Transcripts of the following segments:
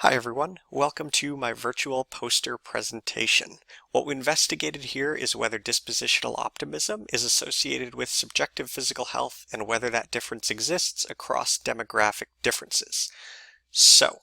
Hi everyone, welcome to my virtual poster presentation. What we investigated here is whether dispositional optimism is associated with subjective physical health and whether that difference exists across demographic differences. So,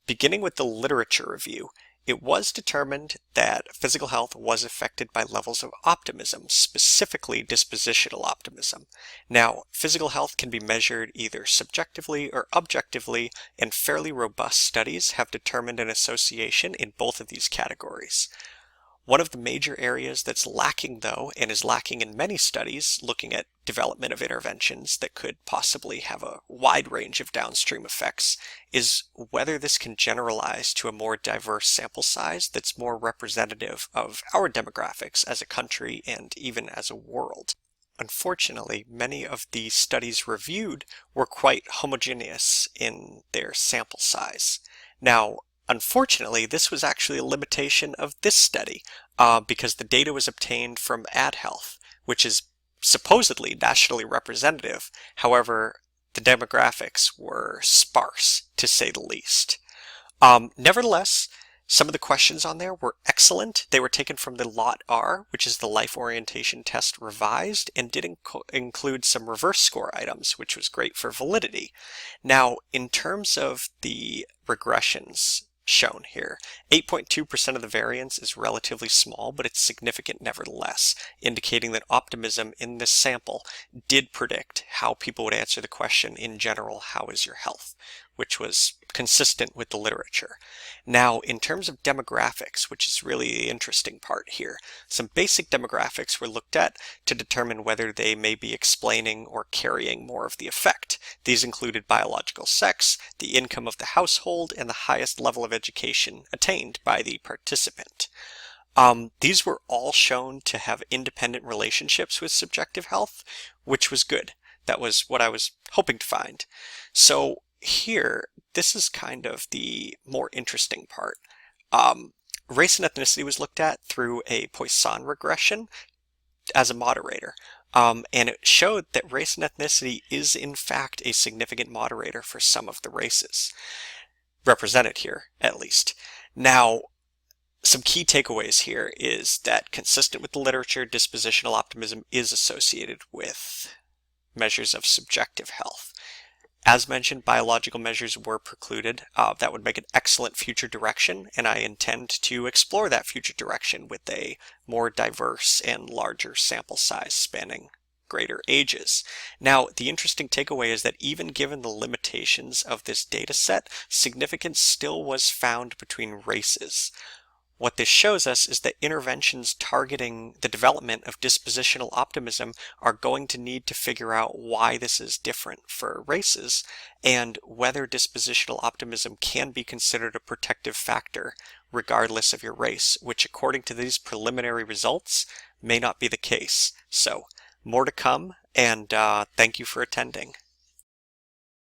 beginning with the literature review, it was determined that physical health was affected by levels of optimism, specifically dispositional optimism. Now, physical health can be measured either subjectively or objectively, and fairly robust studies have determined an association in both of these categories. One of the major areas that's lacking, though, and is lacking in many studies looking at development of interventions that could possibly have a wide range of downstream effects, is whether this can generalize to a more diverse sample size that's more representative of our demographics as a country and even as a world. Unfortunately, many of the studies reviewed were quite homogeneous in their sample size. Now, unfortunately, this was actually a limitation of this study because the data was obtained from AdHealth, which is supposedly nationally representative. However, the demographics were sparse, to say the least. Nevertheless, some of the questions on there were excellent. They were taken from the Lot R, which is the Life Orientation Test revised, and did include some reverse score items, which was great for validity. Now, in terms of the regressions shown here, 8.2% of the variance is relatively small, but it's significant nevertheless, indicating that optimism in this sample did predict how people would answer the question in general, how is your health, which was consistent with the literature. Now, in terms of demographics, which is really the interesting part here, some basic demographics were looked at to determine whether they may be explaining or carrying more of the effect. These included biological sex, the income of the household, and the highest level of education attained by the participant. These were all shown to have independent relationships with subjective health, which was good. That was what I was hoping to find. So here, this is kind of the more interesting part. Race and ethnicity was looked at through a Poisson regression as a moderator. And it showed that race and ethnicity is in fact a significant moderator for some of the races, represented here at least. Now, some key takeaways here is that, consistent with the literature, dispositional optimism is associated with measures of subjective health. As mentioned, biological measures were precluded. That would make an excellent future direction, and I intend to explore that future direction with a more diverse and larger sample size spanning greater ages. Now, the interesting takeaway is that even given the limitations of this data set, significance still was found between races. What this shows us is that interventions targeting the development of dispositional optimism are going to need to figure out why this is different for races and whether dispositional optimism can be considered a protective factor regardless of your race, which according to these preliminary results may not be the case. So, more to come, and thank you for attending.